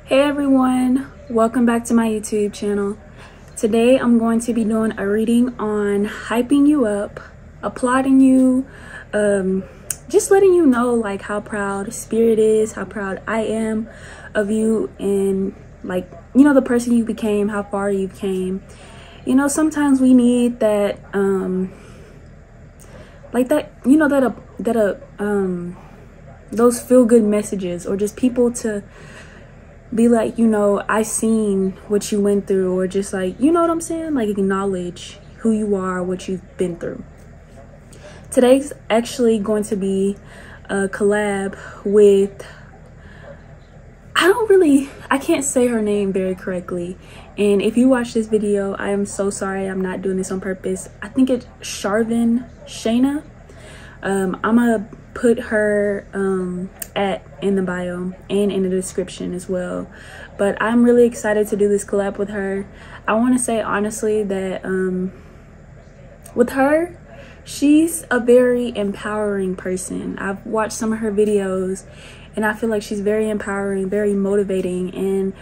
Hey everyone, welcome back to my YouTube channel. Today I'm going to be doing a reading on hyping you up, applauding you, just letting you know like how proud Spirit is, how proud I am of you, and like, you know, the person you became, how far you came. You know, sometimes we need that, like that, you know, those feel-good messages, or just people to be like, you know, I seen what you went through, or just like, you know what I'm saying, like acknowledge who you are, what you've been through. Today's actually going to be a collab with, I can't say her name very correctly, and if you watch this video, I am so sorry. I'm not doing this on purpose. I think it's Sharvin Shayna. I'm gonna put her in the bio and in the description as well, but I'm really excited to do this collab with her. I want to say honestly that with her, she's a very empowering person. I've watched some of her videos and I feel like she's very empowering, very motivating, and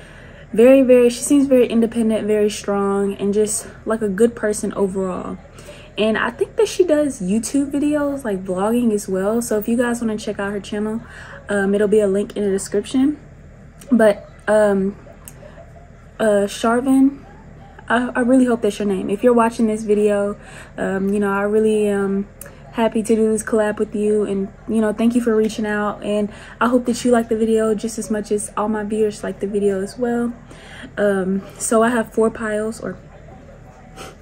she seems very independent, very strong, and just like a good person overall. And I think that she does YouTube videos, like vlogging as well. So if you guys want to check out her channel, it'll be a link in the description. But Sharvin, I really hope that's your name. If you're watching this video, you know, I really am happy to do this collab with you, and you know, thank you for reaching out, and I hope that you like the video just as much as all my viewers like the video as well. So I have 4 piles, or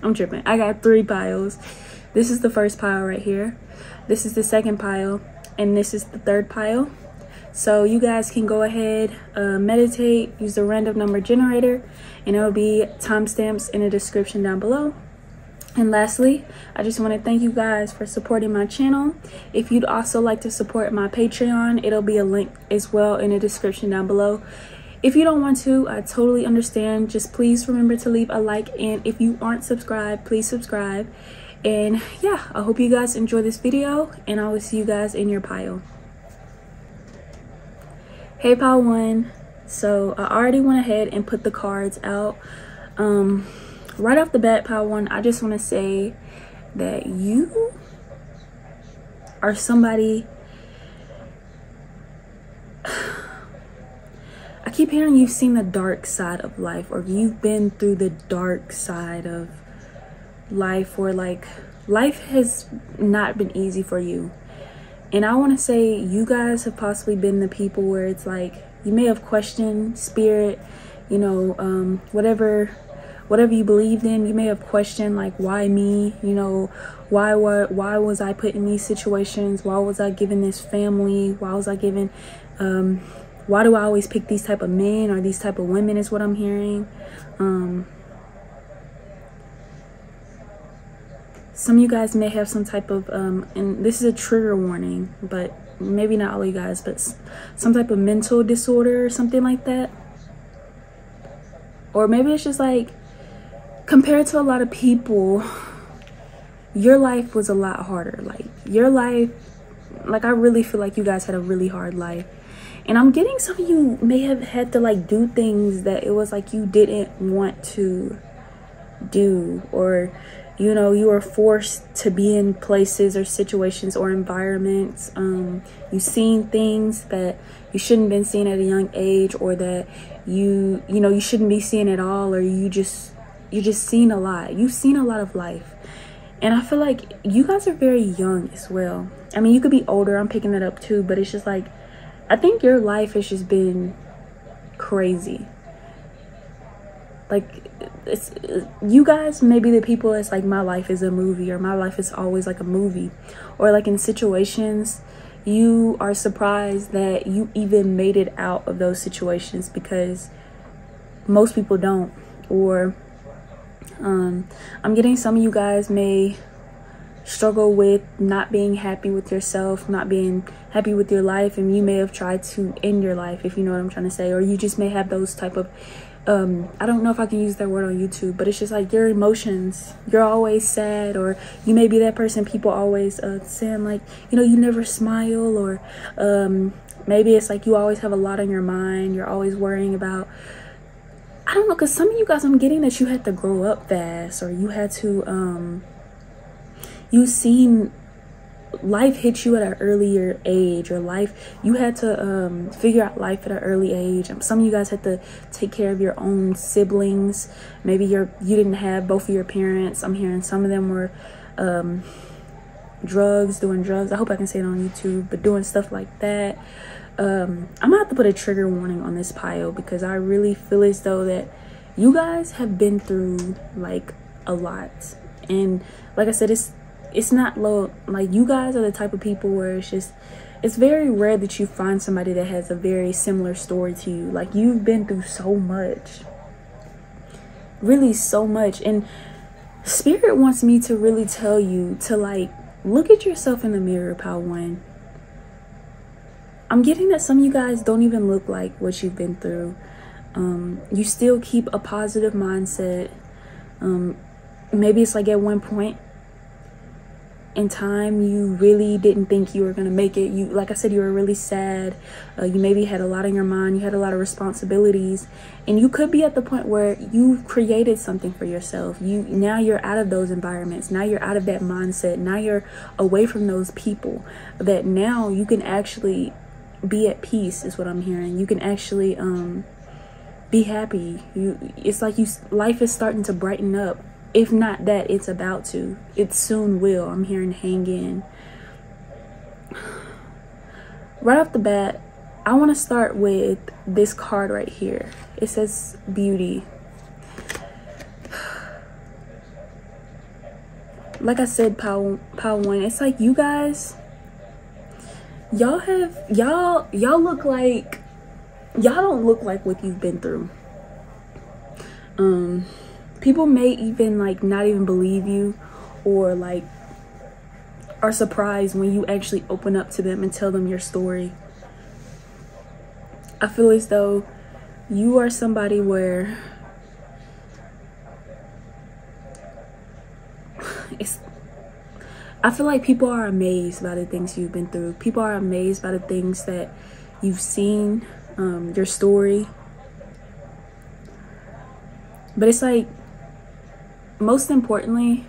I'm tripping, I got 3 piles. This is the first pile right here, this is the second pile, and this is the third pile. So you guys can go ahead, meditate, use the random number generator, and it'll be timestamps in the description down below. And lastly, I just want to thank you guys for supporting my channel. If you'd also like to support my Patreon, it'll be a link as well in the description down below. If you don't want to, I totally understand. Just please remember to leave a like, and if you aren't subscribed, please subscribe. And yeah, I hope you guys enjoy this video, and I will see you guys in your pile. Hey pile 1, so I already went ahead and put the cards out. Right off the bat, pile 1, I just want to say that you are somebody. I keep hearing you've seen the dark side of life, or you've been through the dark side of life, or like life has not been easy for you. And I want to say you guys have possibly been the people where it's like you may have questioned Spirit, you know, whatever you believed in, you may have questioned like, why me, you know, why was I put in these situations, why was I given this family, why was I given why do I always pick these type of men or these type of women, is what I'm hearing. Some of you guys may have some type of and this is a trigger warning, but maybe not all you guys, but some type of mental disorder or something like that. Or maybe it's just like, compared to a lot of people, your life was a lot harder. Like your life, like I really feel like you guys had a really hard life. And I'm getting some of you may have had to like do things that it was like you didn't want to do, or you know, you were forced to be in places or situations or environments. You've seen things that you shouldn't have been seeing at a young age, or that you know, you shouldn't be seeing at all, or you just seen a lot. You've seen a lot of life. And I feel like you guys are very young as well. I mean, you could be older, I'm picking that up too, but it's just like, I think your life has just been crazy. Like, you guys may be the people that's like, my life is a movie, or my life is always like a movie, or like in situations you are surprised that you even made it out of those situations, because most people don't. Or I'm getting some of you guys may struggle with not being happy with yourself, not being happy with your life, and you may have tried to end your life, if you know what I'm trying to say. Or you just may have those type of I don't know if I can use that word on YouTube, but it's just like your emotions, you're always sad, or you may be that person people always saying like, you know, you never smile, or maybe it's like you always have a lot on your mind, you're always worrying about, I don't know, because some of you guys, I'm getting that you had to grow up fast, or you had to you seen life hit you at an earlier age, or you had to figure out life at an early age. Some of you guys had to take care of your own siblings. Maybe you didn't have both of your parents. I'm hearing some of them were doing drugs. I hope I can say it on YouTube, but doing stuff like that. I'm gonna have to put a trigger warning on this pile, because I really feel as though that you guys have been through like a lot. And like I said, it's not low, like you guys are the type of people where it's very rare that you find somebody that has a very similar story to you. Like, you've been through so much, really so much. And Spirit wants me to really tell you to like look at yourself in the mirror, pile one. I'm getting that some of you guys don't even look like what you've been through. You still keep a positive mindset. Maybe it's like at one point in time you really didn't think you were gonna make it. You, like I said, you were really sad. You maybe had a lot on your mind, you had a lot of responsibilities, and you could be at the point where you've created something for yourself. Now you're out of those environments, now you're out of that mindset, now you're away from those people, that now you can actually be at peace, is what I'm hearing. You can actually be happy. It's like life is starting to brighten up. If not that, it's about to. It soon will. I'm hearing hang in. Right off the bat, I want to start with this card right here. It says beauty. Like I said, pile one, it's like you guys, y'all look like, y'all don't look like what you've been through. People may even like not even believe you, or like are surprised when you actually open up to them and tell them your story. I feel as though you are somebody where I feel like people are amazed by the things you've been through. People are amazed by the things that you've seen, your story. But it's like, most importantly,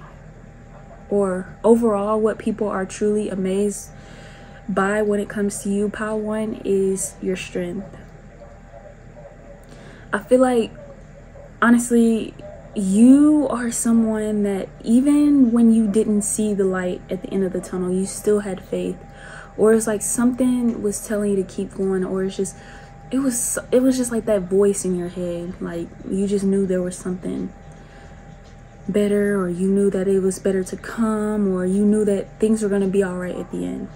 or overall, what people are truly amazed by when it comes to you, pile one, is your strength. I feel like, honestly, you are someone that even when you didn't see the light at the end of the tunnel, you still had faith. Or it's like something was telling you to keep going, or it was just like that voice in your head, like you just knew there was something better, or you knew that it was better to come, or you knew that things were going to be all right at the end.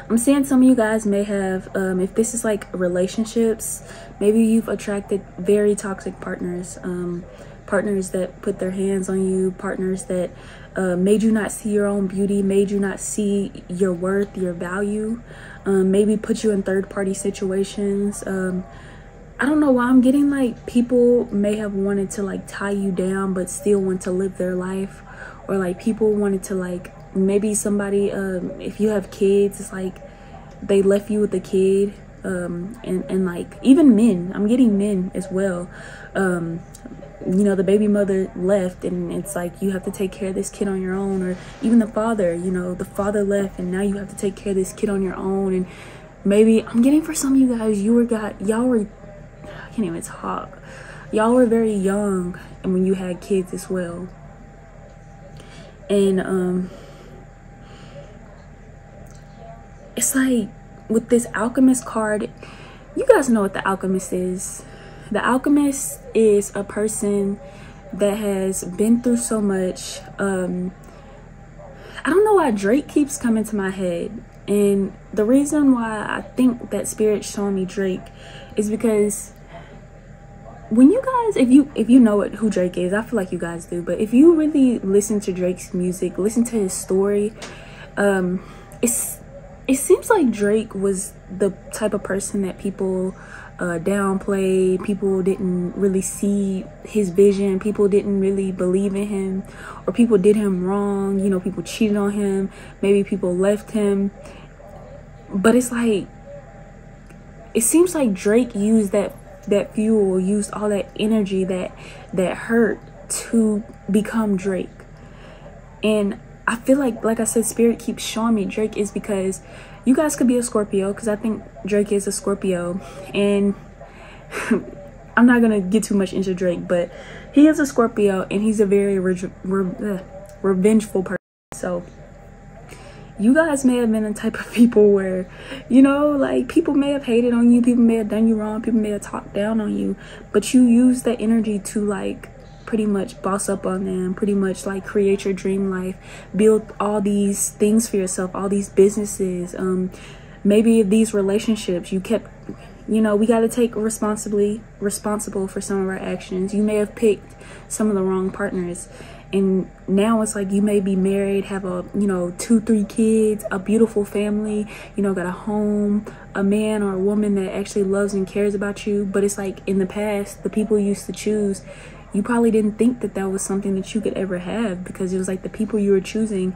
I'm saying some of you guys may have, if this is like relationships, maybe you've attracted very toxic partners, partners that put their hands on you, partners that made you not see your own beauty, made you not see your worth, your value, maybe put you in third-party situations. I don't know why I'm getting like people may have wanted to like tie you down but still want to live their life, or like people wanted to like, maybe somebody, if you have kids, it's like they left you with a kid, and like even men, I'm getting men as well, you know, the baby mother left and it's like you have to take care of this kid on your own, or even the father, you know, the father left and now you have to take care of this kid on your own. And maybe I'm getting, for some of you guys, y'all were, I can't even talk, y'all were very young and when you had kids as well. And it's like with this alchemist card, you guys know what the alchemist is. The alchemist is a person that has been through so much. I don't know why Drake keeps coming to my head, and the reason why I think that Spirit's showing me Drake is because when you guys, if you know who Drake is, I feel like you guys do, but if you really listen to Drake's music, listen to his story, it seems like Drake was the type of person that people downplayed. People didn't really see his vision. People didn't really believe in him, or people did him wrong. You know, people cheated on him. Maybe people left him. But it's like, it seems like Drake used that fuel, used all that energy, that hurt to become Drake. And I feel like I said, Spirit keeps showing me Drake is because you guys could be a Scorpio, because I think Drake is a Scorpio. And I'm not gonna get too much into Drake, but he is a Scorpio, and he's a very revengeful person. So you guys may have been the type of people where, you know, like, people may have hated on you, people may have done you wrong, people may have talked down on you, but you use that energy to, like, pretty much boss up on them, pretty much like create your dream life, build all these things for yourself, all these businesses, maybe these relationships you kept. You know, we got to take responsible for some of our actions. You may have picked some of the wrong partners, and now it's like you may be married, have a, you know, 2-3 kids, a beautiful family, you know, got a home, a man or a woman that actually loves and cares about you. But it's like, in the past, the people you used to choose, you probably didn't think that that was something that you could ever have, because it was like the people you were choosing,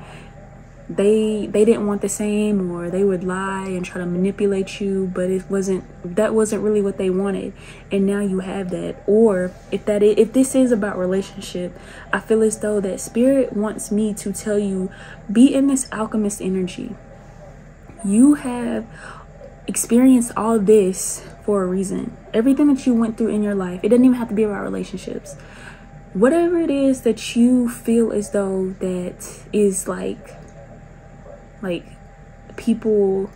they didn't want the same, or they would lie and try to manipulate you, but that wasn't really what they wanted. And now you have that. Or if this is about relationship, I feel as though that Spirit wants me to tell you, be in this alchemist energy. You have experienced all this for a reason. Everything that you went through in your life, it doesn't even have to be about relationships. Whatever it is that you feel as though that is like people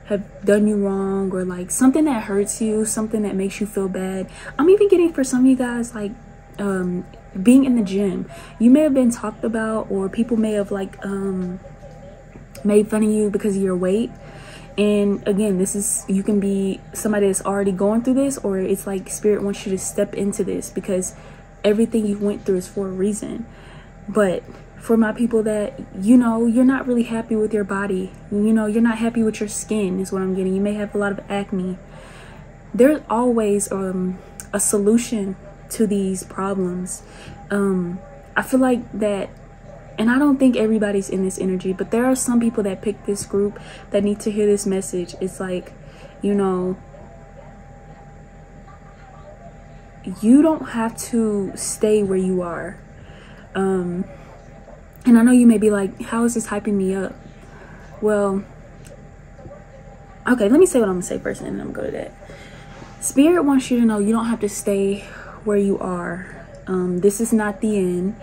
have done you wrong, or like something that hurts you, something that makes you feel bad. I'm even getting, for some of you guys, like being in the gym, you may have been talked about, or people may have like made fun of you because of your weight. And again, you can be somebody that's already going through this, or it's like Spirit wants you to step into this because everything you went through is for a reason. But for my people that, you know, you're not really happy with your body, you know, you're not happy with your skin, is what I'm getting. You may have a lot of acne. There's always a solution to these problems. I feel like that, and I don't think everybody's in this energy, but there are some people that pick this group that need to hear this message. It's like, you know, you don't have to stay where you are. And I know you may be like, how is this hyping me up? Well, okay, let me say what I'm gonna say first, and then I'm gonna go to that. Spirit wants you to know you don't have to stay where you are. This is not the end,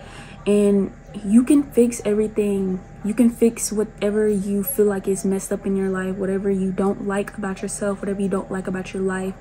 and you can fix everything. You can fix whatever you feel like is messed up in your life, whatever you don't like about yourself, whatever you don't like about your life.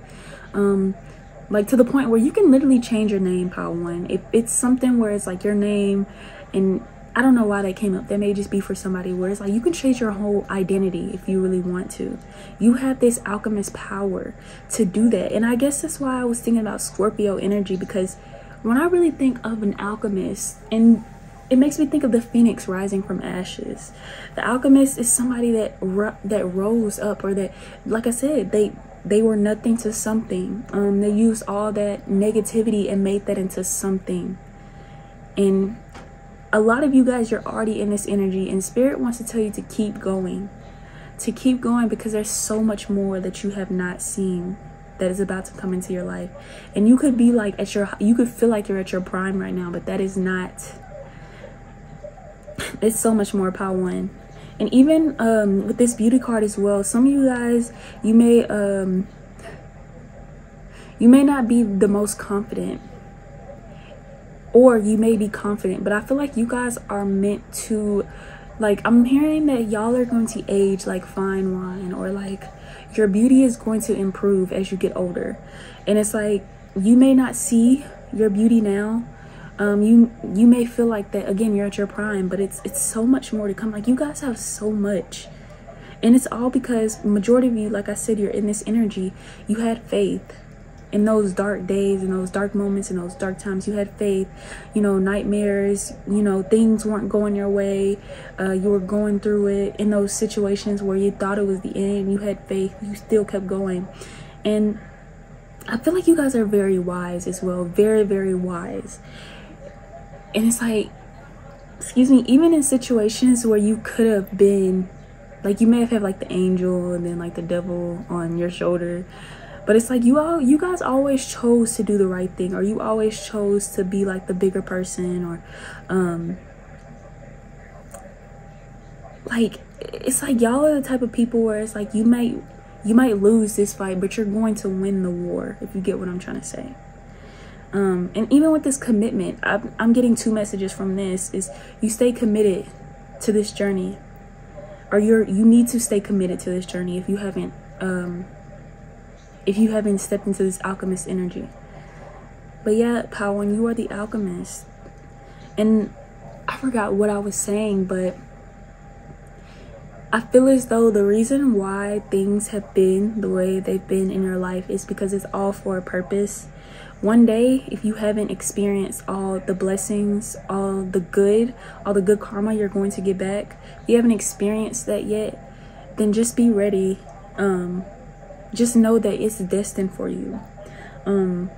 Like, to the point where you can literally change your name, Power One. If it's something where it's like your name, and I don't know why that came up. That may just be for somebody where it's like you can change your whole identity if you really want to. You have this alchemist power to do that. And I guess that's why I was thinking about Scorpio energy, because when I really think of an alchemist, and it makes me think of the phoenix rising from ashes. The alchemist is somebody that rose up, or that, like I said, they were nothing to something. They used all that negativity and made that into something. And a lot of you guys, you're already in this energy, and Spirit wants to tell you to keep going. To keep going, because there's so much more that you have not seen that is about to come into your life. And you could be like you could feel like you're at your prime right now, but that is not. It's so much more, Power One. And even with this beauty card as well, some of you guys, you may not be the most confident, or you may be confident, but I feel like you guys are meant to, like, I'm hearing that y'all are going to age like fine wine, or like your beauty is going to improve as you get older. And it's like, you may not see your beauty now. You may feel like that, again, you're at your prime, but it's so much more to come. Like, you guys have so much, and it's all because majority of you, like I said, you're in this energy. You had faith. in those dark days, in those dark moments, in those dark times, you had faith. You know, nightmares, you know, things weren't going your way. You were going through it. In those situations where you thought it was the end, you had faith. You still kept going. And I feel like you guys are very wise as well. Very, very wise. And it's like, excuse me, even in situations where you could have been, like, you may have had like the angel and then like the devil on your shoulder, but it's like you guys always chose to do the right thing, or you always chose to be like the bigger person, or like, it's like y'all are the type of people where it's like you might lose this fight, but you're going to win the war, if you get what I'm trying to say. And even with this commitment, I'm getting 2 messages from this. Is you stay committed to this journey, or you need to stay committed to this journey if you haven't stepped into this alchemist energy. But yeah, Power, you are the alchemist. And I forgot what I was saying, but I feel as though the reason why things have been the way they've been in your life is because it's all for a purpose. One day, if you haven't experienced all the blessings, all the good karma you're going to get back, if you haven't experienced that yet, then just be ready. Just know that it's destined for you. And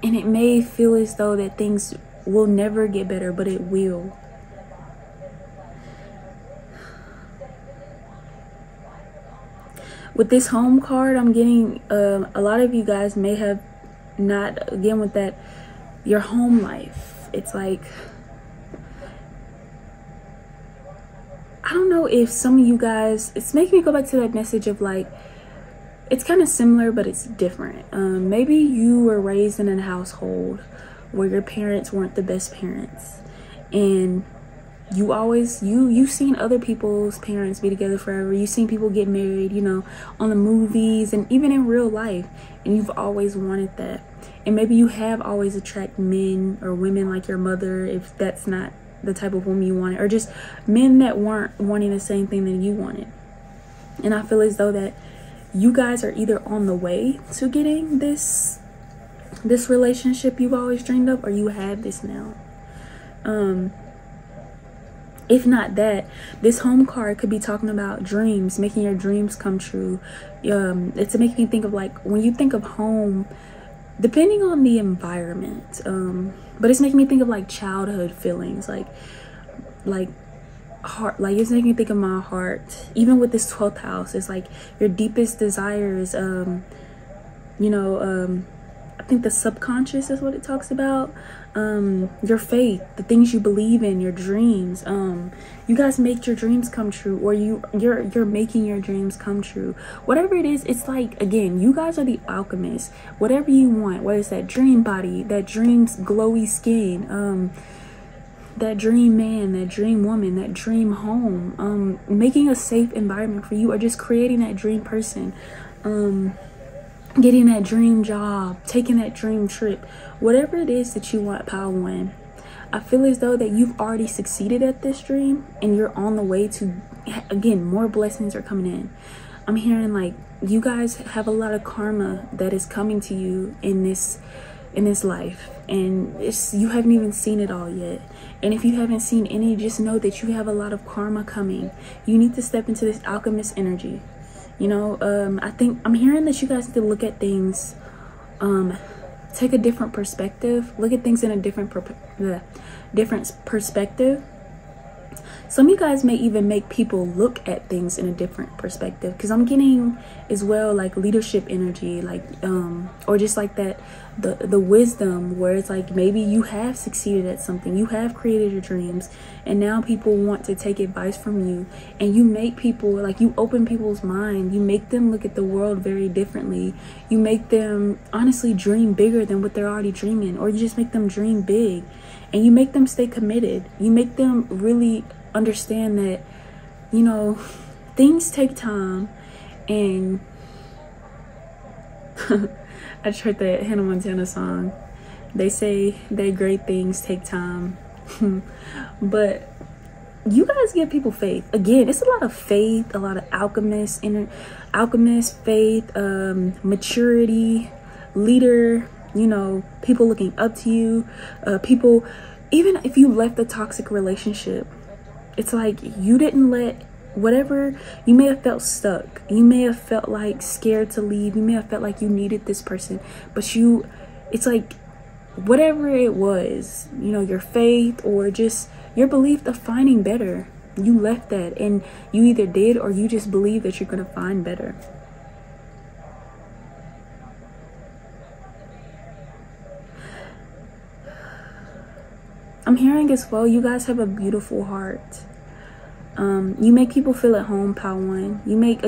it may feel as though that things will never get better, but it will. With this home card, I'm getting a lot of you guys may have not, again with that, your home life. It's like, I don't know if some of you guys, it's making me go back to that message of like, it's kind of similar, but it's different. Maybe you were raised in a household where your parents weren't the best parents, and you've seen other people's parents be together forever. You've seen people get married, you know, on the movies and even in real life, and you've always wanted that. And maybe you have always attracted men or women like your mother, if that's not the type of woman you wanted, or just men that weren't wanting the same thing that you wanted. And I feel as though that you guys are either on the way to getting this relationship you've always dreamed of, or you have this now. If not that, this home card could be talking about dreams, making your dreams come true. It's making me think of like, when you think of home, depending on the environment, but it's making me think of like childhood feelings, like heart, like it's making me think of my heart. Even with this 12th house, it's like your deepest desires, you know, I think the subconscious is what it talks about. Your faith, the things you believe in, your dreams. You guys make your dreams come true, or you're making your dreams come true. Whatever it is, it's like, again, you guys are the alchemists. Whatever you want, whether it's that dream body, that dream's glowy skin, that dream man, that dream woman, that dream home, making a safe environment for you, or just creating that dream person, getting that dream job, taking that dream trip, whatever it is that you want, Power One. I feel as though that you've already succeeded at this dream, and you're on the way to, again, more blessings are coming in. I'm hearing like you guys have a lot of karma that is coming to you in this life, and you haven't even seen it all yet. And if you haven't seen any, just know that you have a lot of karma coming. You need to step into this alchemist energy. You know, I think I'm hearing that you guys need to look at things, take a different perspective, look at things in a different perspective. Some of you guys may even make people look at things in a different perspective, because I'm getting as well like leadership energy, like or just like that, the wisdom, where it's like maybe you have succeeded at something, you have created your dreams, and now people want to take advice from you, and you make people, like, you open people's mind, you make them look at the world very differently, you make them honestly dream bigger than what they're already dreaming, or you just make them dream big, and you make them stay committed. You make them really understand that, you know, things take time. And I just heard that Hannah Montana song. They say that great things take time. But you guys give people faith. Again, it's a lot of faith, a lot of alchemist faith, maturity, leader, you know, people looking up to you, people, even if you left a toxic relationship, it's like you didn't let whatever, you may have felt stuck, you may have felt like scared to leave, you may have felt like you needed this person, but it's like whatever it was, you know, your faith or just your belief of finding better, you left that, and you either did or you just believe that you're gonna find better. I'm hearing as well, you guys have a beautiful heart. You make people feel at home, pile one. You make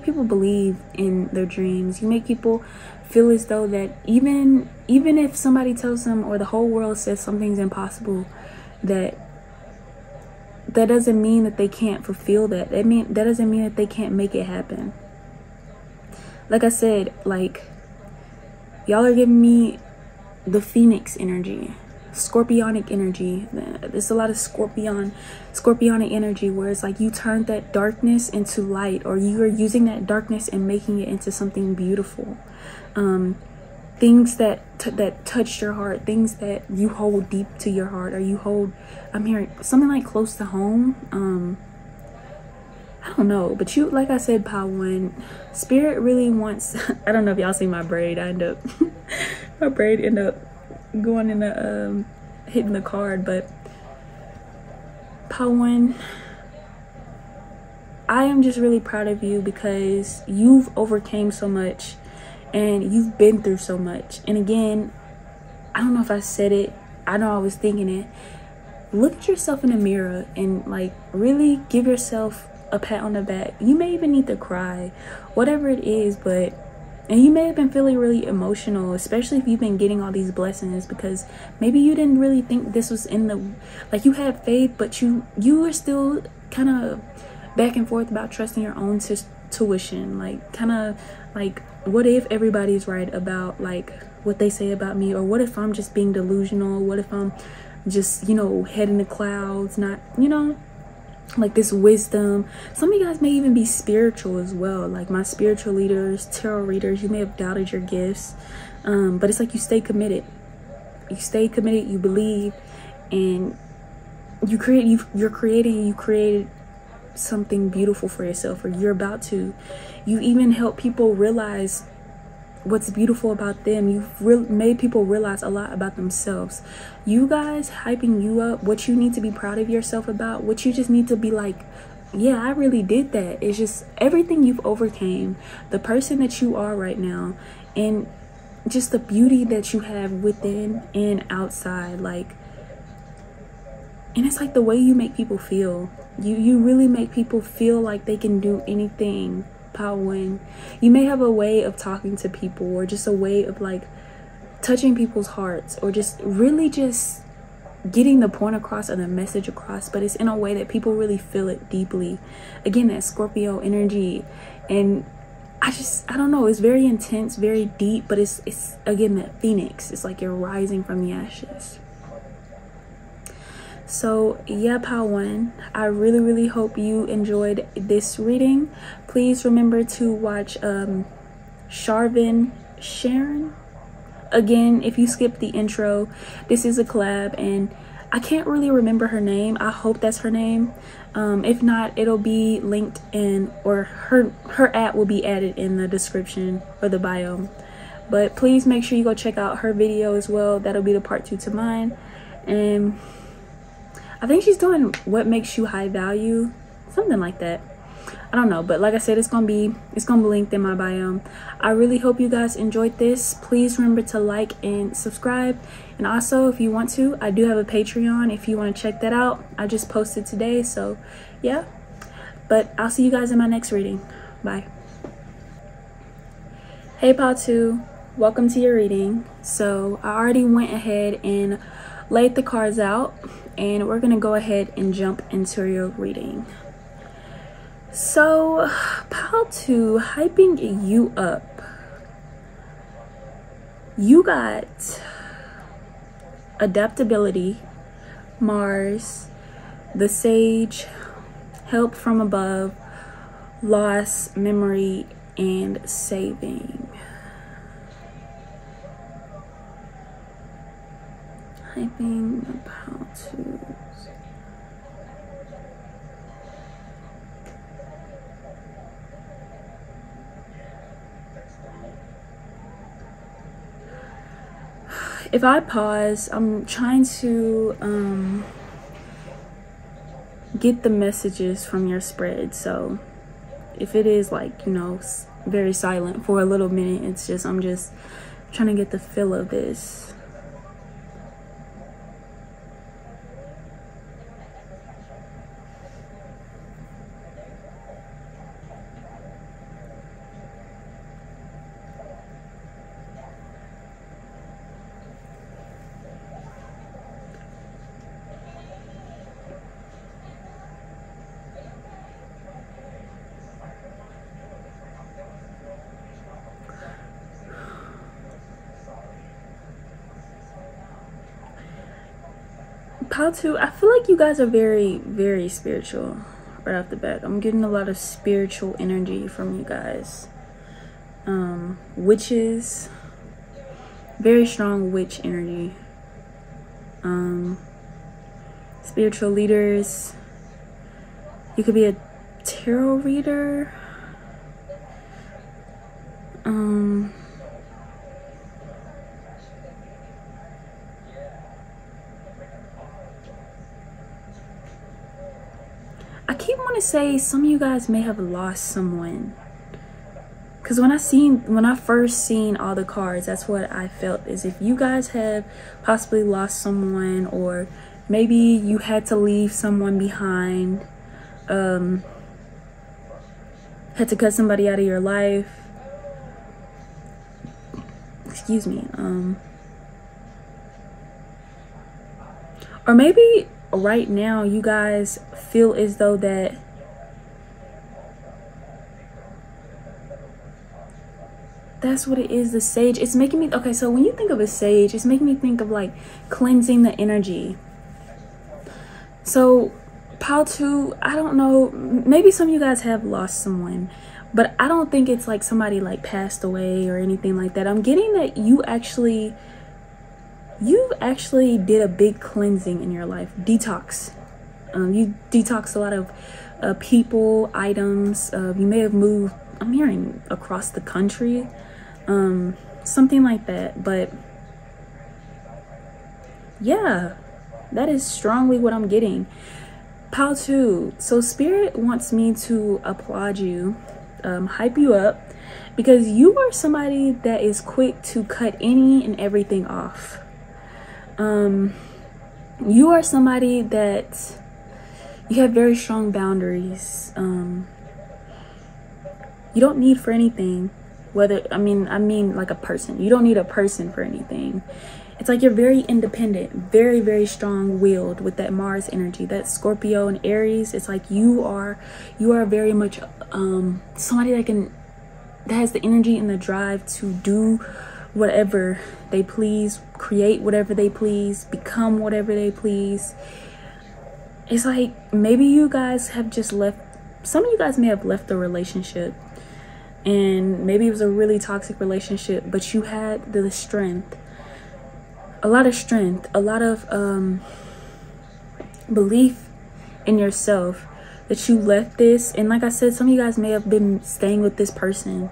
people believe in their dreams. You make people feel as though that even if somebody tells them, or the whole world says something's impossible, that doesn't mean that they can't fulfill that. That doesn't mean that they can't make it happen. Like I said, like, y'all are giving me the Phoenix energy, Scorpionic energy. There's a lot of Scorpionic energy where it's like you turned that darkness into light, or you are using that darkness and making it into something beautiful. Things that touched your heart, things that you hold deep to your heart, or you hold, I'm hearing something like close to home. I don't know, but you, like I said, pile one, spirit really wants, I don't know if y'all see my braid. My braid ended up going in the hitting the card, but pile one, I am just really proud of you because you've overcame so much and you've been through so much. And again, I don't know if I said it, I know I was thinking it, look at yourself in the mirror and like really give yourself a pat on the back. You may even need to cry, whatever it is, and you may have been feeling really emotional, especially if you've been getting all these blessings, because maybe you didn't really think this was in the, like, you had faith, but you were still kind of back and forth about trusting your own tuition, like kind of like, what if everybody's right about like what they say about me, or what if I'm just being delusional, what if I'm just, you know, head in the clouds, not, you know, like this wisdom. Some of you guys may even be spiritual as well, like my spiritual leaders, tarot readers. You may have doubted your gifts, but it's like you stay committed, you believe, and you created something beautiful for yourself, or you're about to. You even help people realize what's beautiful about them. You've made people realize a lot about themselves. You guys hyping you up, what you need to be proud of yourself about, what you just need to be like, yeah, I really did that. It's just everything you've overcame, the person that you are right now, and just the beauty that you have within and outside. Like, and it's like the way you make people feel. You really make people feel like they can do anything. Power one, you may have a way of talking to people, or just a way of like touching people's hearts, or just really just getting the point across or the message across, but it's in a way that people really feel it deeply. Again, that Scorpio energy, and I don't know, it's very intense, very deep, but it's again that Phoenix. It's like you're rising from the ashes. So yeah, pile one, I really hope you enjoyed this reading. Please remember to watch Sharon. Again, if you skip the intro, this is a collab, and I can't really remember her name. I hope that's her name. If not, it'll be linked in, or her at will be added in the description or the bio. But please make sure you go check out her video as well. That'll be the part 2 to mine. And I think she's doing what makes you high value, something like that. I don't know, but like I said, it's gonna be linked in my bio. I really hope you guys enjoyed this. Please remember to like and subscribe, and also if you want to, I do have a Patreon if you want to check that out. I just posted today, so yeah. But I'll see you guys in my next reading. Bye. Hey pile 2, welcome to your reading. So I already went ahead and laid the cards out, and we're gonna go ahead and jump into your reading. So pile 2, hyping you up. You got adaptability, Mars, The Sage, help from above, loss, memory, and saving. Hyping how to. If I pause, I'm trying to get the messages from your spread. So if it is like, you know, very silent for a little minute, it's just, I'm just trying to get the feel of this. How to, I feel like you guys are very, very spiritual right off the bat. I'm getting a lot of spiritual energy from you guys. Witches, very strong witch energy. Spiritual leaders. You could be a tarot reader. I keep wanting to say some of you guys may have lost someone, because when I first seen all the cards, that's what I felt, is if you guys have possibly lost someone, or maybe you had to leave someone behind, had to cut somebody out of your life, excuse me, or maybe right now you guys feel as though that's what it is. The Sage, it's making me, okay, so when you think of a sage, it's making me think of like cleansing the energy. So how to, I don't know, maybe some of you guys have lost someone, but I don't think it's like somebody like passed away or anything like that. I'm getting that you actually did a big cleansing in your life, detox. You detoxed a lot of people, items. You may have moved, I'm hearing, across the country, something like that. But yeah, that is strongly what I'm getting. How to, so Spirit wants me to applaud you, hype you up, because you are somebody that is quick to cut any and everything off. You are somebody that you have very strong boundaries. You don't need for anything, whether, I mean like a person. You don't need a person for anything. It's like you're very independent, very, very strong-willed with that Mars energy, that Scorpio and Aries. It's like you are very much somebody that has the energy and the drive to do whatever they please, create whatever they please, become whatever they please. It's like maybe you guys have just left, some of you guys may have left the relationship, and maybe it was a really toxic relationship, but you had the strength, a lot of strength, a lot of belief in yourself, that you left this. And like I said, some of you guys may have been staying with this person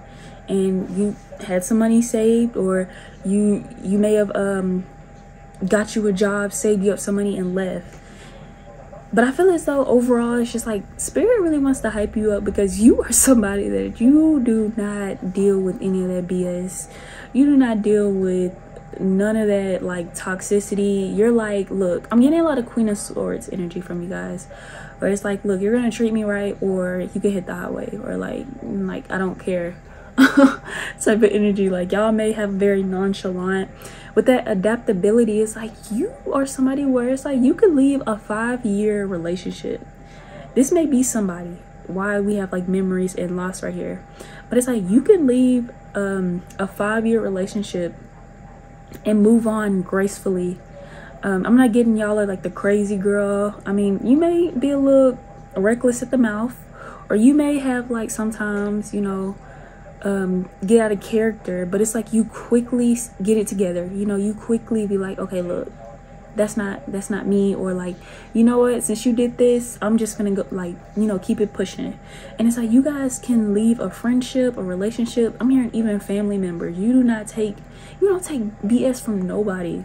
and you had some money saved, or you may have got you a job, saved you up some money and left. But I feel as though overall it's just like Spirit really wants to hype you up, because you are somebody that you do not deal with any of that BS. You do not deal with none of that like toxicity. You're like, look, I'm getting a lot of Queen of Swords energy from you guys, where it's like, look, you're gonna treat me right, or you can hit the highway, or like I don't care type of energy. Like y'all may have very nonchalant with that adaptability. It's like you are somebody where it's like you could leave a 5-year relationship. This may be somebody why we have like memories and loss right here, but it's like you can leave a 5-year relationship and move on gracefully, I'm not getting y'all are like the crazy girl. I mean, you may be a little reckless at the mouth, or you may have like sometimes, you know, get out of character, but it's like you quickly get it together. You know, you quickly be like, okay, look, that's not me, or like, you know what, since you did this, I'm just gonna go, like, you know, keep it pushing. And it's like you guys can leave a friendship, a relationship. I'm hearing even family members. You don't take BS from nobody.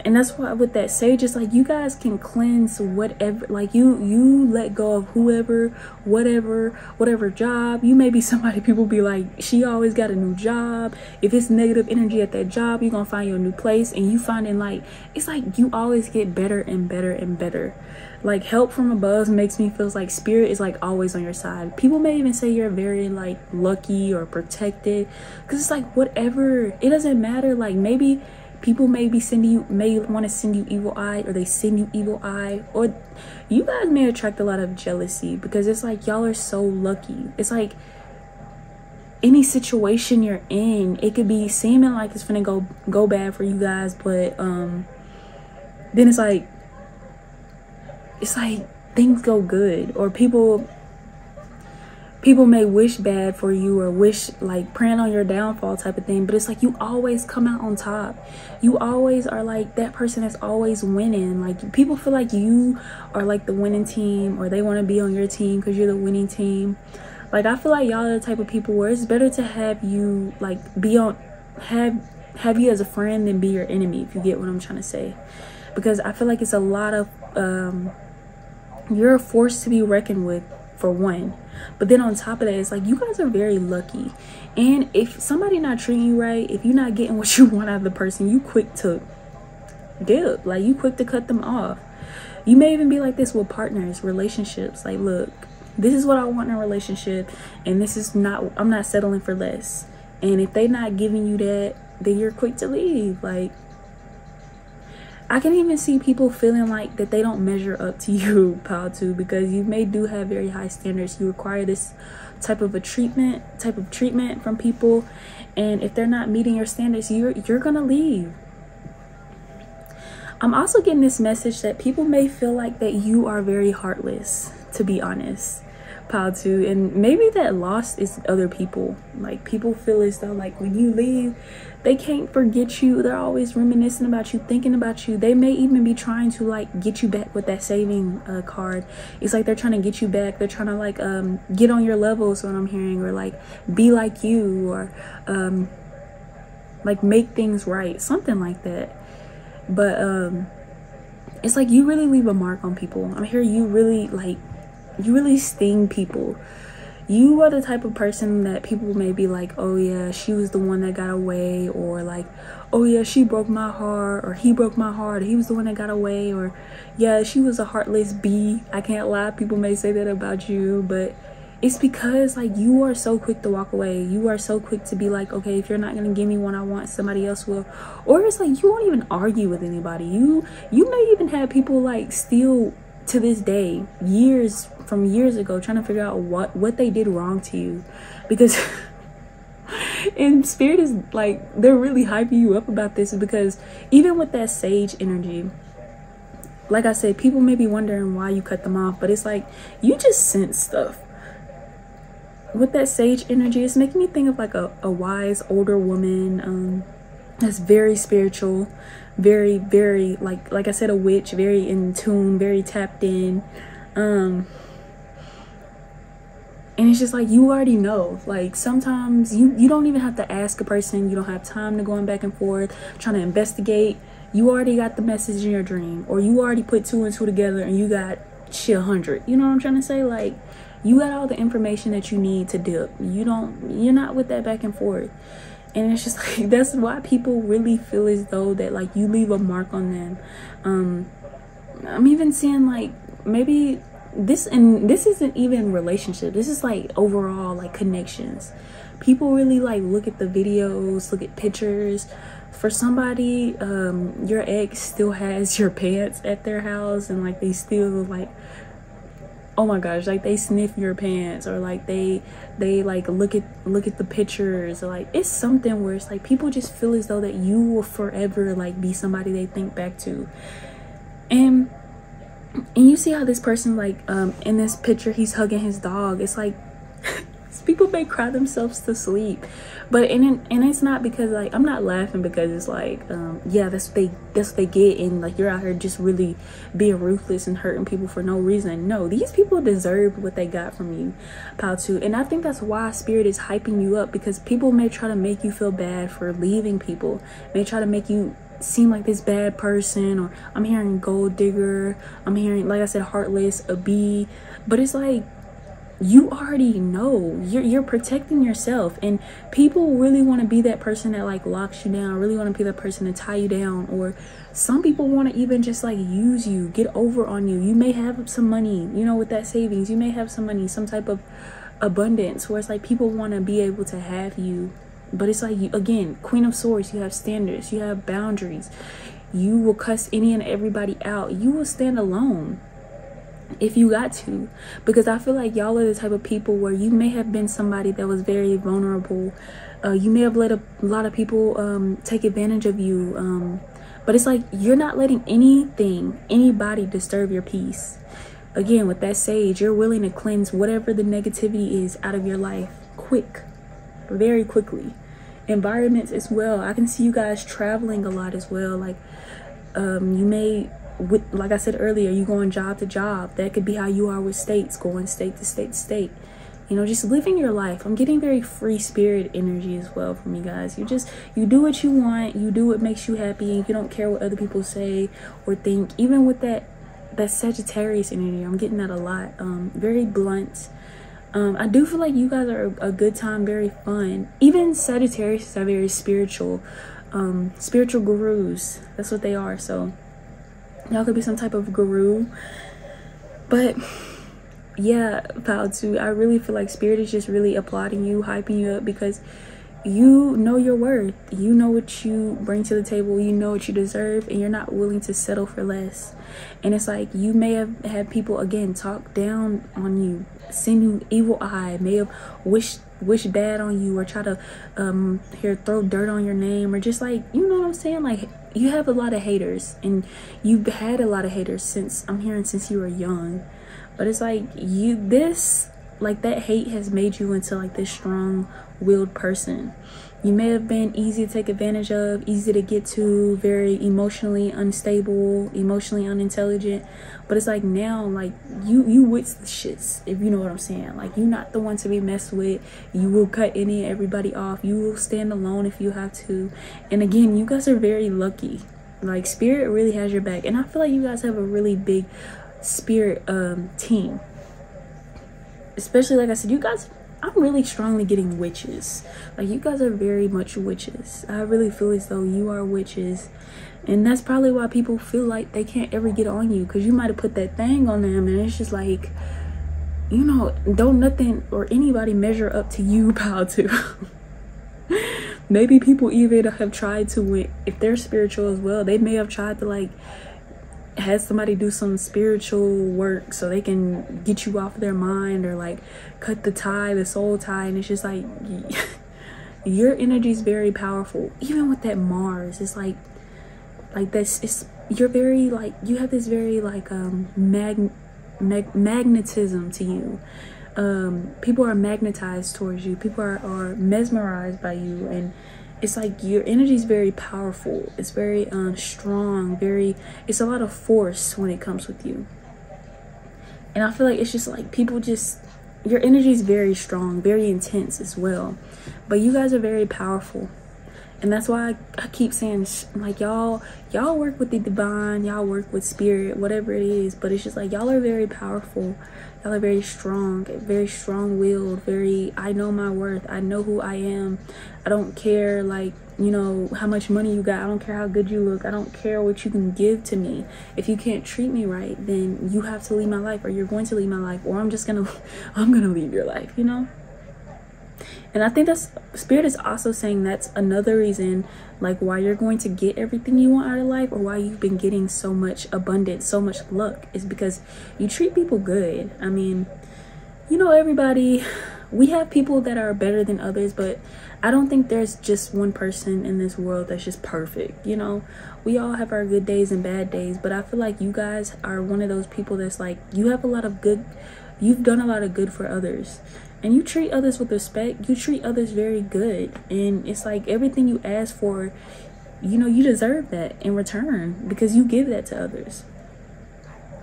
And that's why with that sage, it's like you guys can cleanse whatever, like you let go of whoever, whatever job. You may be somebody, people be like, she always got a new job. If it's negative energy at that job, you're gonna find your new place. And you finding like, it's like you always get better and better and better. Like help from above makes me feel like spirit is like always on your side. People may even say you're very like lucky or protected, because it's like whatever, it doesn't matter. Like maybe people may want to send you evil eye, or they send you evil eye, or you guys may attract a lot of jealousy, because it's like y'all are so lucky. It's like any situation you're in, it could be seeming like it's gonna go bad for you guys, but then it's like things go good, or people may wish bad for you, or wish like praying on your downfall type of thing, but it's like you always come out on top. You always are like that person that's always winning. Like people feel like you are like the winning team, or they want to be on your team because you're the winning team. Like I feel like y'all are the type of people where it's better to have you like have you as a friend than be your enemy, if you get what I'm trying to say. Because I feel like it's a lot of you're a force to be reckoned with, for one. But then on top of that, it's like you guys are very lucky. And if somebody not treating you right, if you're not getting what you want out of the person, you quick to dip. Like you quick to cut them off. You may even be like this with partners, relationships. Like, look, this is what I want in a relationship, and this is not, I'm not settling for less. And if they not giving you that, then you're quick to leave. Like I can even see people feeling like that they don't measure up to you, pal, too, because you may do have very high standards. You require this type of treatment from people, and if they're not meeting your standards, you're gonna leave. I'm also getting this message that people may feel like that you are very heartless, to be honest, pal, too, and maybe that loss is other people. Like people feel as though like when you leave, they can't forget you. They're always reminiscing about you, thinking about you. They may even be trying to like get you back with that saving card. It's like they're trying to get you back. They're trying to like get on your level, is what I'm hearing, or like be like you, or like make things right, something like that. But it's like you really leave a mark on people. I'm here, you really sting people. You are the type of person that people may be like, oh yeah, she was the one that got away, or like, oh yeah, she broke my heart, or he broke my heart, or he was the one that got away, or yeah, she was a heartless bee. I can't lie, people may say that about you, but it's because like you are so quick to walk away. You are so quick to be like, okay, if you're not gonna give me what I want, somebody else will. Or it's like you won't even argue with anybody. You may even have people like still to this day, years ago, trying to figure out what they did wrong to you, because and spirit is like, they're really hyping you up about this, because even with that sage energy, like I said, people may be wondering why you cut them off, but it's like you just sense stuff. With that sage energy, it's making me think of like a wise older woman that's very spiritual, very like I said, a witch, very in tune, very tapped in, and it's just like you already know. Like sometimes you don't even have to ask a person. You don't have time to going back and forth trying to investigate. You already got the message in your dream, or you already put 2 and 2 together and you got shit 100. You know what I'm trying to say? Like you got all the information that you need to dip. You're not with that back and forth. And it's just like, that's why people really feel as though that like you leave a mark on them. I'm even seeing like maybe this isn't even relationship. This is like overall like connections. People really like look at the videos, look at pictures. For somebody, your ex still has your pants at their house, and like they still like oh my gosh, like they sniff your pants, or like they like look at the pictures, or like it's something where it's like people just feel as though that you will forever like be somebody they think back to. And you see how this person, like in this picture, he's hugging his dog. It's like people may cry themselves to sleep, but and it's not because, like, I'm not laughing because it's like yeah, that's what they get, and like you're out here just really being ruthless and hurting people for no reason. No, these people deserve what they got from you, pal too. And I think that's why Spirit is hyping you up, because people may try to make you feel bad for leaving people, may try to make you seem like this bad person, or I'm hearing gold digger, I'm hearing, like I said, heartless, a bee, but it's like you already know you're protecting yourself, and people really want to be that person that like locks you down, really want to be that person to tie you down, or some people want to even just like use you, get over on you. You may have some money, you know, with that savings, you may have some money, some type of abundance, where it's like people want to be able to have you. But it's like, you, again, Queen of Swords, you have standards, you have boundaries, you will cuss any and everybody out, you will stand alone if you got to, because I feel like y'all are the type of people where you may have been somebody that was very vulnerable, you may have let a lot of people take advantage of you, but it's like you're not letting anybody disturb your peace. Again, with that sage, you're willing to cleanse whatever the negativity is out of your life very quickly. Environments as well, I can see you guys traveling a lot as well, like you may, with, like I said earlier, you going job to job. That could be how you are with states, going state to state to state, you know, just living your life. I'm getting very free spirit energy as well from you guys. You do what you want, you do what makes you happy, and you don't care what other people say or think. Even with that Sagittarius energy, I'm getting that a lot. Very blunt. I do feel like you guys are a good time, very fun. Even Sagittarius are very spiritual, spiritual gurus. That's what they are. So y'all could be some type of guru. But yeah, pal too, I really feel like Spirit is just really applauding you, hyping you up, because you know your worth, you know what you bring to the table, you know what you deserve, and you're not willing to settle for less. And it's like you may have had people, again, talk down on you, send you evil eye, may have wish bad on you, or try to throw dirt on your name, or just like, you know what I'm saying, like you have a lot of haters, and you've had a lot of haters since you were young. But it's like that hate has made you into like this strong-willed person. You may have been easy to take advantage of, easy to get to, very emotionally unstable, emotionally unintelligent. But it's like now, like you with the shits, if you know what I'm saying. Like, you're not the one to be messed with. You will cut any and everybody off. You will stand alone if you have to. And again, you guys are very lucky. Like, Spirit really has your back. And I feel like you guys have a really big Spirit team. Especially, like I said, you guys, I'm really strongly getting witches. Like, you guys are very much witches. I really feel as though you are witches. And that's probably why people feel like they can't ever get on you, because you might have put that thing on them, and it's just like, you know, don't nothing or anybody measure up to you, pal, too. Maybe people even have tried to, if they're spiritual as well, they may have tried to, like, had somebody do some spiritual work so they can get you off their mind, or like cut the soul tie. And it's just like, your energy is very powerful. Even with that Mars, it's like this, you're very, like, you have this very like magnetism to you. People are magnetized towards you, people are mesmerized by you, and it's like your energy is very powerful. It's very strong, it's a lot of force when it comes with you. And I feel like it's just like your energy is very strong, very intense as well. But you guys are very powerful. And that's why I keep saying, like, y'all work with the divine, y'all work with spirit, whatever it is. But it's just like, y'all are very powerful. Y'all are very strong-willed, I know my worth. I know who I am. I don't care, like, you know, how much money you got. I don't care how good you look. I don't care what you can give to me. If you can't treat me right, then you have to leave my life, or you're going to leave my life, or I'm gonna leave your life, you know? And I think that's Spirit is also saying that's another reason like why you're going to get everything you want out of life, or why you've been getting so much abundance, so much luck, is because you treat people good. I mean, you know, everybody, we have people that are better than others, but I don't think there's just one person in this world that's just perfect. You know, we all have our good days and bad days, but I feel like you guys are one of those people that's like, you have a lot of good, you've done a lot of good for others, and you treat others with respect. You treat others very good, and it's like everything you ask for, you know, you deserve that in return because you give that to others.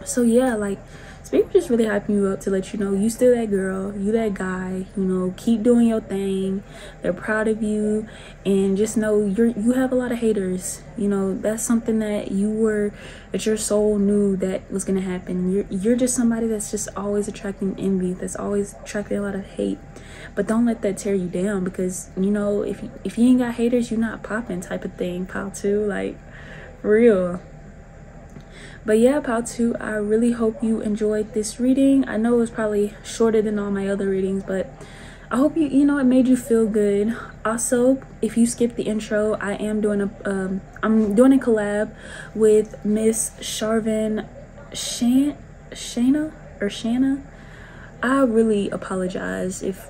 So yeah, like Spirit just really hyping you up to let you know you still that girl, you that guy, you know, keep doing your thing. They're proud of you, and just know you have a lot of haters. You know, that's something that your soul knew that was gonna happen. You're just somebody that's just always attracting envy, that's always attracting a lot of hate. But don't let that tear you down, because you know, if you ain't got haters, you're not popping type of thing, pal two, like for real. But yeah, pal two, I really hope you enjoyed this reading. I know it was probably shorter than all my other readings, but I hope you know, it made you feel good. Also, if you skipped the intro, I am doing I'm doing a collab with Miss Shanna. I really apologize if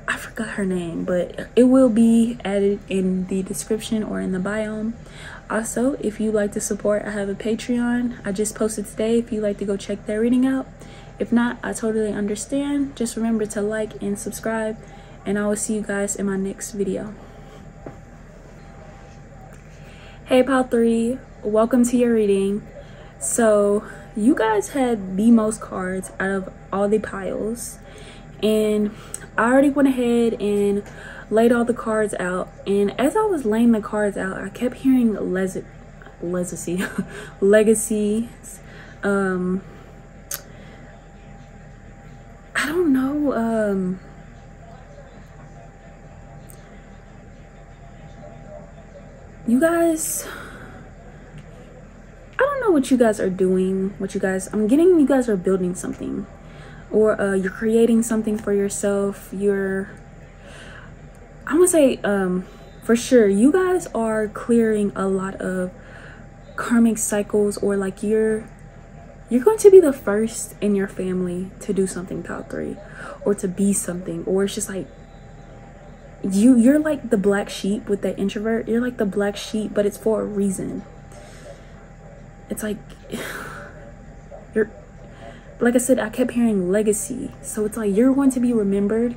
I forgot her name, but it will be added in the description or in the biome. Also, if you'd like to support, I have a Patreon. I just posted today if you'd like to go check that reading out. If not, I totally understand. Just remember to like and subscribe, and I will see you guys in my next video. Hey pal 3, welcome to your reading. So you guys had the most cards out of all the piles, and I already went ahead and laid all the cards out, and as I was laying the cards out, I kept hearing legacies. I don't know, you guys, I don't know what you guys are doing, I'm getting you guys are building something, or you're creating something for yourself. I'm gonna say for sure you guys are clearing a lot of karmic cycles, or like you're going to be the first in your family to do something, pal 3, or to be something, or it's just like you're like the black sheep with that introvert. You're like the black sheep, but it's for a reason. It's like you're, like I said, I kept hearing legacy, so it's like you're going to be remembered,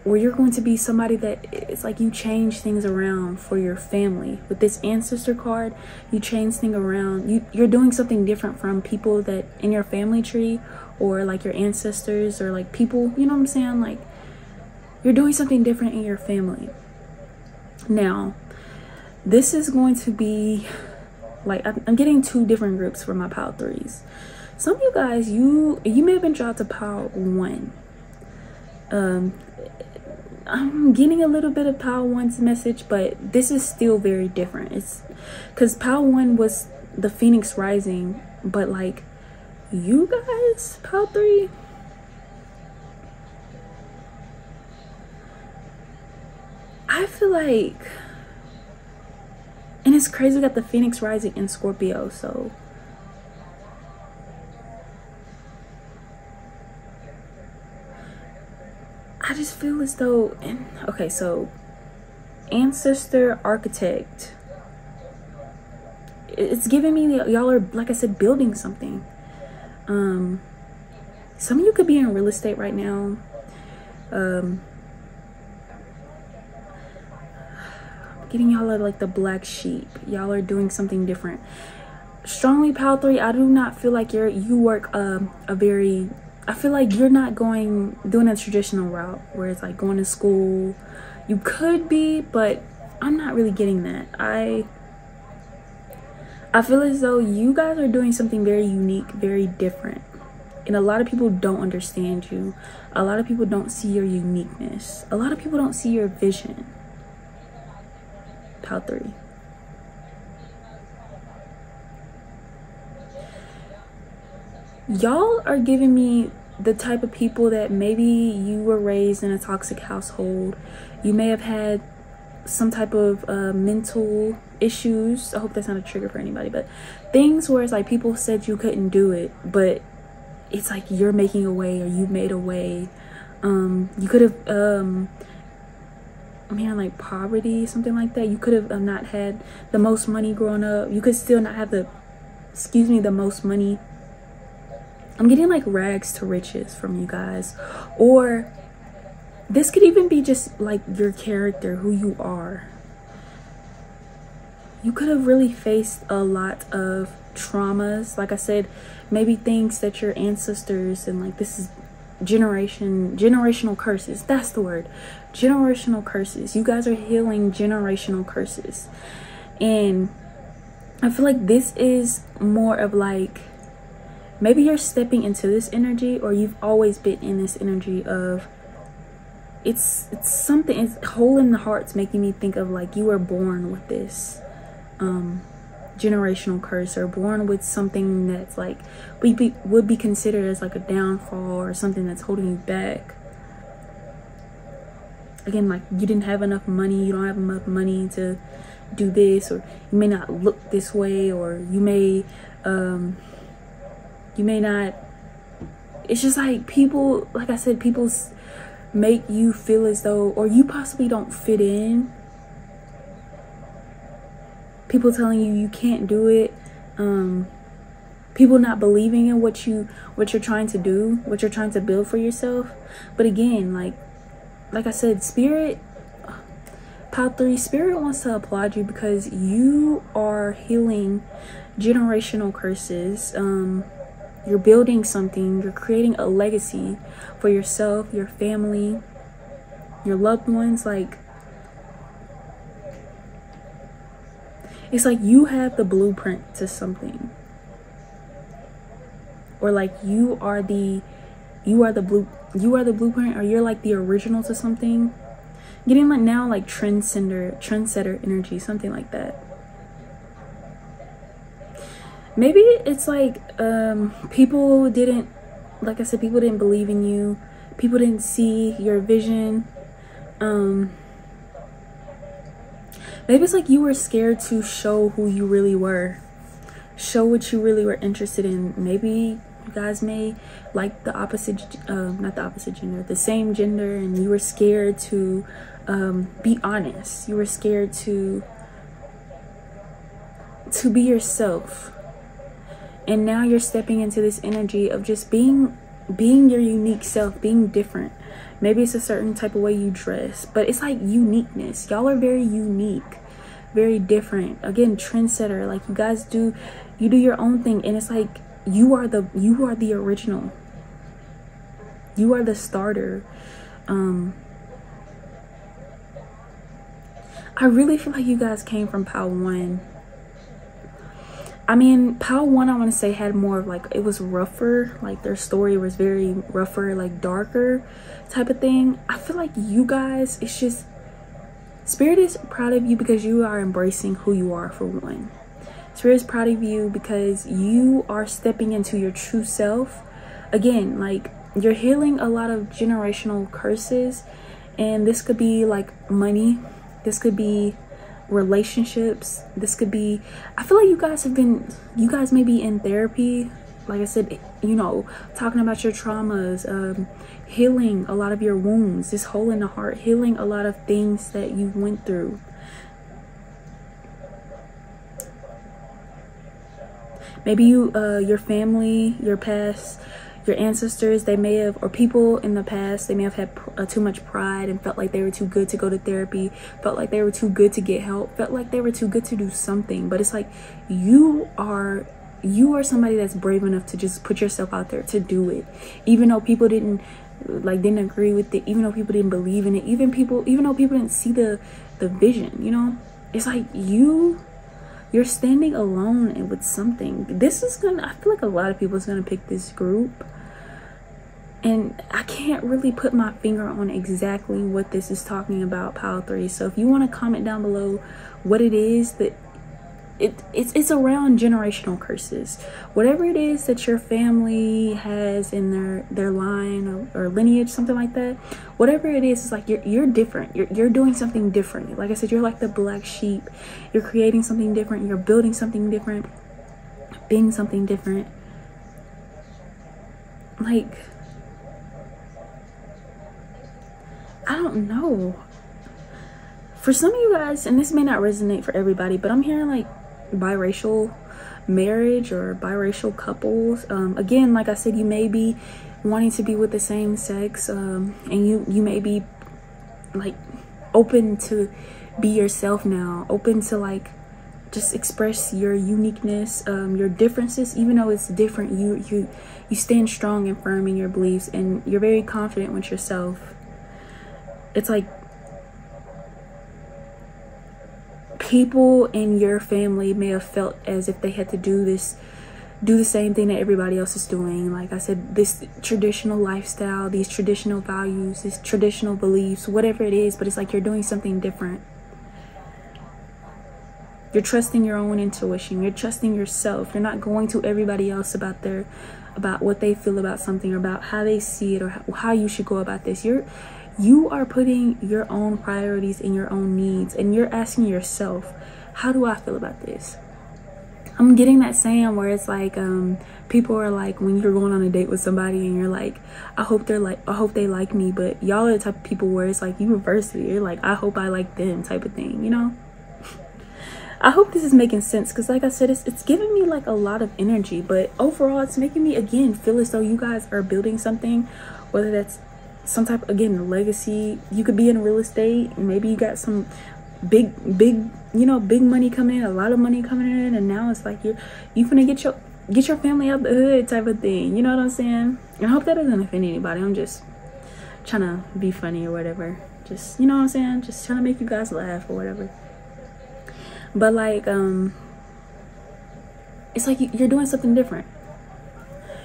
or you're going to be somebody that it's like you change things around for your family. With this ancestor card, you change things around. You're doing something different from people that in your family tree, or like your ancestors, or like people, you know what I'm saying? Like you're doing something different in your family. Now, this is going to be like, I'm getting two different groups for my pile 3s. Some of you guys, you may have been drawn to pile 1. I'm getting a little bit of pile 1's message, but this is still very different. It's because pile 1 was the Phoenix rising, but like you guys, pile 3, I feel like, and it's crazy, we got the Phoenix rising in Scorpio, so I just feel as though, and okay, so ancestor architect, it's giving me y'all are, like I said, building something. Some of you could be in real estate right now. Getting y'all are like the black sheep. Y'all are doing something different. Strongly pile 3, I do not feel like you work I feel like you're not doing a traditional route where it's like going to school. You could be, but I'm not really getting that. I feel as though you guys are doing something very unique, very different, and a lot of people don't understand you. A lot of people don't see your uniqueness. A lot of people don't see your vision, pile 3. Y'all are giving me the type of people that maybe you were raised in a toxic household. You may have had some type of mental issues. I hope that's not a trigger for anybody, but things where it's like people said you couldn't do it, but it's like you're making a way, or you made a way. You could have like poverty, something like that. You could have not had the most money growing up. You could still not have the most money. I'm getting like rags to riches from you guys. Or this could even be just like your character, who you are. You could have really faced a lot of traumas. Like I said, maybe things that your ancestors, and like this is generational curses. That's the word. Generational curses. You guys are healing generational curses. And I feel like this is more of like, maybe you're stepping into this energy, or you've always been in this energy of, it's something, it's hole in the heart's making me think of like you were born with this generational curse, or born with something that's like would be considered as like a downfall, or something that's holding you back. Again, like you didn't have enough money, you don't have enough money to do this, or you may not look this way, or you may not. It's just like people, like I said, people make you feel as though, or you possibly don't fit in. People telling you you can't do it. People not believing in what you're trying to do, what you're trying to build for yourself. But again, like I said, Spirit, Pile 3, Spirit wants to applaud you because you are healing generational curses. You're building something. You're creating a legacy for yourself, your family, your loved ones. Like, it's like you have the blueprint to something, or like you are the blueprint, or you're like the original to something. Getting like now like trendsetter energy, something like that. Maybe it's like people didn't, like I said, people didn't believe in you. People didn't see your vision. Maybe it's like you were scared to show who you really were, show what you really were interested in. Maybe you guys may like the opposite, not the opposite gender, the same gender, and you were scared to be honest. You were scared to be yourself. And now you're stepping into this energy of just being your unique self, being different. Maybe it's a certain type of way you dress, but it's like uniqueness. Y'all are very unique, very different. Again, trendsetter. Like you guys do your own thing, and it's like you are the original. You are the starter. I really feel like you guys came from Pile 1. I mean, Pile 1, I want to say, had more of like, it was rougher. Like their story was very rougher, like darker type of thing. I feel like you guys, it's just, Spirit is proud of you because you are embracing who you are, for one. Spirit is proud of you because you are stepping into your true self. Again, like you're healing a lot of generational curses, and this could be like money. This could be relationships. This could be, I feel like you guys may be in therapy, like I said, you know, talking about your traumas, healing a lot of your wounds, this hole in the heart, healing a lot of things that you went through. Maybe your family, your past, your ancestors, they may have, or people in the past, they may have had too much pride and felt like they were too good to go to therapy, felt like they were too good to get help, felt like they were too good to do something. But it's like you are somebody that's brave enough to just put yourself out there to do it, even though people didn't agree with it, even though people didn't believe in it, even though people didn't see the vision. You know, it's like you're standing alone and with something. This is I feel like a lot of people is gonna pick this group. And I can't really put my finger on exactly what this is talking about, Pile 3. So if you want to comment down below what it is that it's around generational curses. Whatever it is that your family has in their line or lineage, something like that, whatever it is, it's like you're different. You're doing something different. Like I said, you're like the black sheep. You're creating something different. You're building something different, being something different. Like, I don't know. For some of you guys, and this may not resonate for everybody, but I'm hearing like biracial marriage or biracial couples. Again, like I said, you may be wanting to be with the same sex, and you may be like open to be yourself now, open to like just express your uniqueness, your differences. Even though it's different, you stand strong and firm in your beliefs, and you're very confident with yourself. It's like people in your family may have felt as if they had to do the same thing that everybody else is doing. Like I said, this traditional lifestyle, these traditional values, these traditional beliefs, whatever it is, but it's like you're doing something different. You're trusting your own intuition. You're trusting yourself. You're not going to everybody else about what they feel about something, or about how they see it, or how you should go about this. You are putting your own priorities and your own needs, and you're asking yourself, how do I feel about this? I'm getting that saying where it's like, people are like, when you're going on a date with somebody and you're like, I hope they like me, but y'all are the type of people where it's like you reverse it. You're like, I hope I like them type of thing, you know? I hope this is making sense, because like I said, it's giving me like a lot of energy, but overall it's making me again feel as though you guys are building something, whether that's some type, again, legacy. You could be in real estate. Maybe you got some big money coming in, a lot of money coming in, and now it's like you finna get your family out the hood type of thing. You know what I'm saying? And I hope that doesn't offend anybody. I'm just trying to be funny or whatever. Just, you know what I'm saying? Just trying to make you guys laugh or whatever. But like, it's like you're doing something different.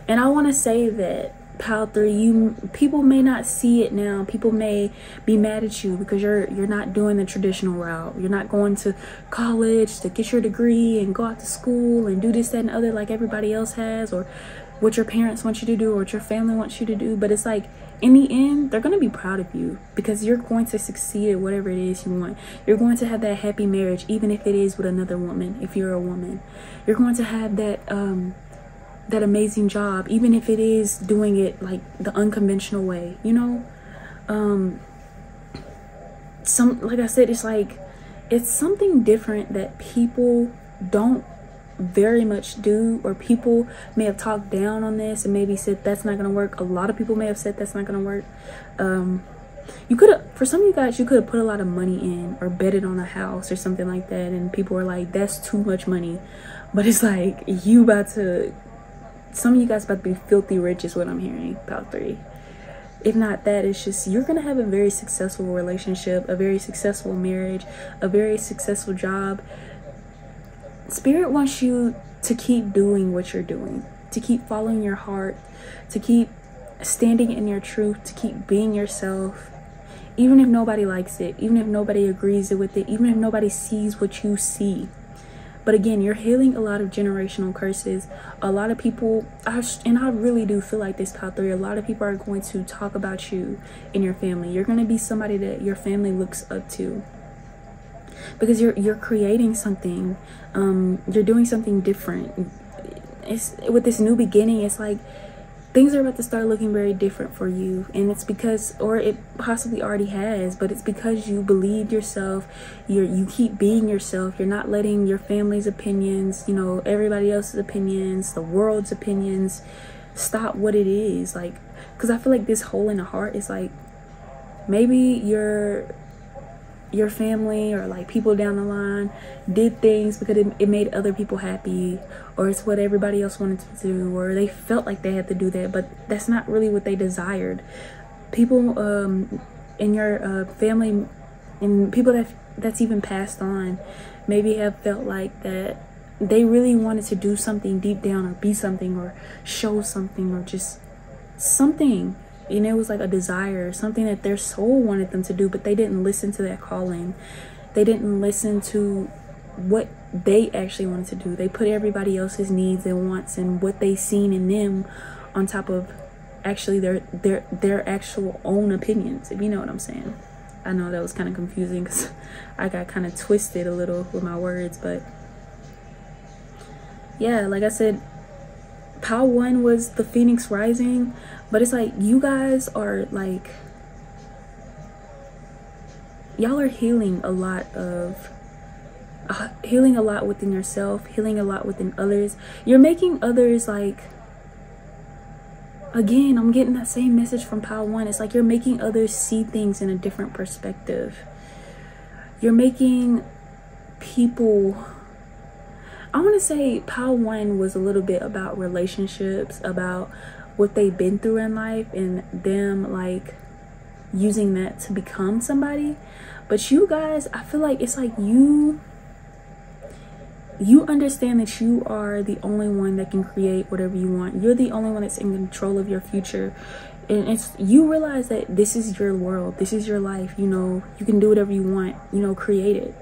And I want to say that, Pile 3, people may not see it now. People may be mad at you because you're not doing the traditional route. You're not going to college to get your degree and go out to school and do this, that, and other like everybody else has, or what your parents want you to do, or what your family wants you to do. But it's like, in the end, they're going to be proud of you, because you're going to succeed at whatever it is you want. You're going to have that happy marriage, even if it is with another woman. If you're a woman, you're going to have that that amazing job, even if it is doing it like the unconventional way, you know? Like I said, it's like, it's something different that people don't very much do, or people may have talked down on this and maybe said that's not gonna work. A lot of people may have said that's not gonna work. You could have, for some of you guys, you could have put a lot of money in or betted on a house or something like that, and people were like, that's too much money. But it's like, some of you guys about to be filthy rich is what I'm hearing, about 3. If not that, it's just, you're gonna have a very successful relationship, a very successful marriage, a very successful job. Spirit wants you to keep doing what you're doing, to keep following your heart, to keep standing in your truth, to keep being yourself, even if nobody likes it, even if nobody agrees with it, even if nobody sees what you see. But again, you're healing a lot of generational curses. A lot of people, and I really do feel like this, Pile 3, a lot of people are going to talk about you in your family. You're going to be somebody that your family looks up to, because you're creating something. You're doing something different. It's with this new beginning, it's like things are about to start looking very different for you, and it's because, or it possibly already has, but it's because you believe yourself. You keep being yourself. You're not letting your family's opinions, you know, everybody else's opinions, the world's opinions, stop what it is. Like, because I feel like this hole in the heart is like, maybe your family or like people down the line did things because it made other people happy, or it's what everybody else wanted to do, or they felt like they had to do that, but that's not really what they desired. People in your family, and people that's even passed on, maybe have felt like that they really wanted to do something deep down, or be something, or show something, or just something. And it was like a desire, something that their soul wanted them to do, but they didn't listen to that calling. They didn't listen to what they actually wanted to do. They put everybody else's needs and wants and what they seen in them on top of actually their actual own opinions, if you know what I'm saying. I know that was kind of confusing because I got kind of twisted a little with my words, but yeah, like I said, Pile 1 was the Phoenix Rising, but it's like you guys are like, y'all are healing a lot within yourself, healing a lot within others. You're making others, like, again, I'm getting that same message from Pile 1. It's like you're making others see things in a different perspective. You're making people, I want to say Pile 1 was a little bit about relationships, about what they've been through in life and them like using that to become somebody. But you guys, I feel like it's like you understand that you are the only one that can create whatever you want. You're the only one that's in control of your future. And it's, you realize that this is your world, this is your life, you know, you can do whatever you want, you know, create it.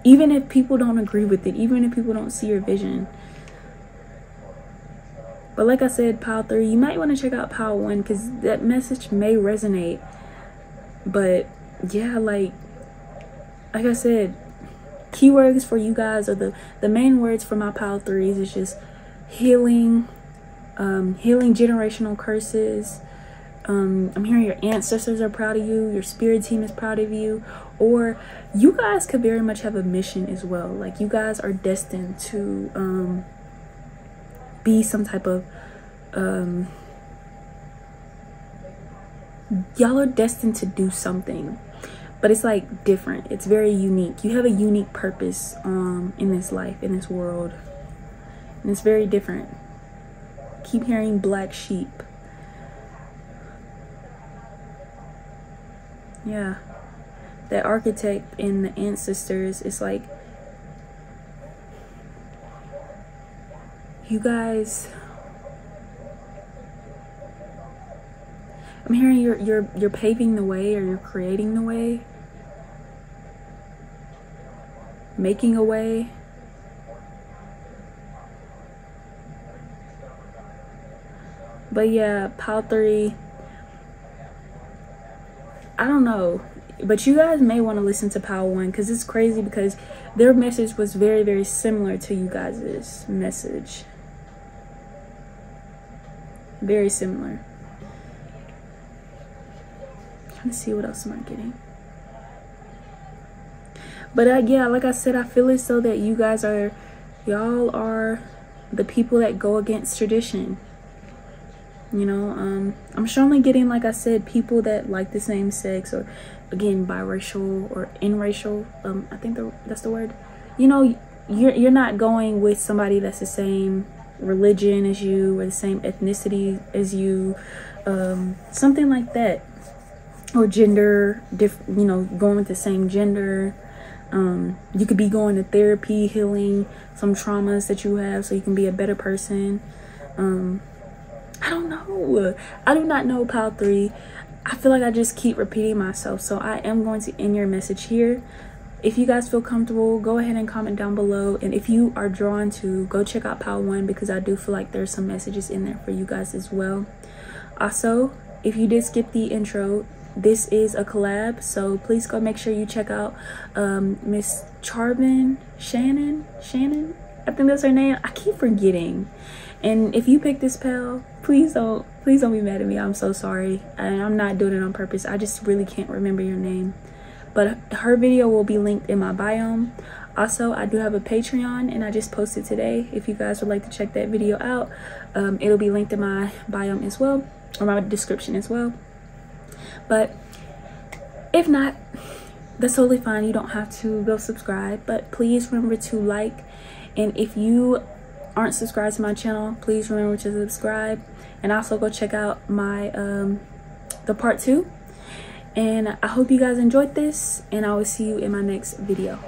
Even if people don't agree with it, even if people don't see your vision. But like I said, Pile 3, you might want to check out Pile 1 because that message may resonate. But yeah, like I said, keywords for you guys, or the main words for my Pile 3s is just healing, healing generational curses. I'm hearing your ancestors are proud of you, your spirit team is proud of you, or you guys could very much have a mission as well. Like you guys are destined to be some type of y'all are destined to do something, but it's like different, it's very unique. You have a unique purpose in this life, in this world, and it's very different. Keep hearing black sheep. Yeah, that architect and the ancestors, it's like you guys, I'm hearing you're paving the way, or you're creating the way, making a way. But yeah, Pile 3, I don't know, but you guys may want to listen to Pile 1 because it's crazy, because their message was very, very similar to you guys' message. Very similar. Trying to see what else am I getting. But yeah, like I said, I feel as though that you guys are, y'all are the people that go against tradition. You know, I'm strongly getting, like I said, people that like the same sex, or again, biracial or interracial. I think that's the word. You know, you're not going with somebody that's the same religion as you, or the same ethnicity as you, something like that, or gender, you know, going with the same gender. You could be going to therapy, healing some traumas that you have so you can be a better person. I don't know. I do not know, Pile 3. I feel like I just keep repeating myself, so I am going to end your message here. If you guys feel comfortable, go ahead and comment down below, and if you are drawn to, go check out Pile 1 because I do feel like there's some messages in there for you guys as well. Also, if you did skip the intro, this is a collab, so please go make sure you check out Miss Charvin Shannon, I think that's her name. I keep forgetting. And if you pick this pal, please don't be mad at me. I'm so sorry, and I'm not doing it on purpose. I just really can't remember your name. But her video will be linked in my biome. Also, I do have a Patreon, and I just posted today. If you guys would like to check that video out, it'll be linked in my biome as well, or my description as well. But if not, that's totally fine. You don't have to go subscribe, but please remember to like. And if you aren't subscribed to my channel, please remember to subscribe, and also go check out my the part 2. And I hope you guys enjoyed this, and I will see you in my next video.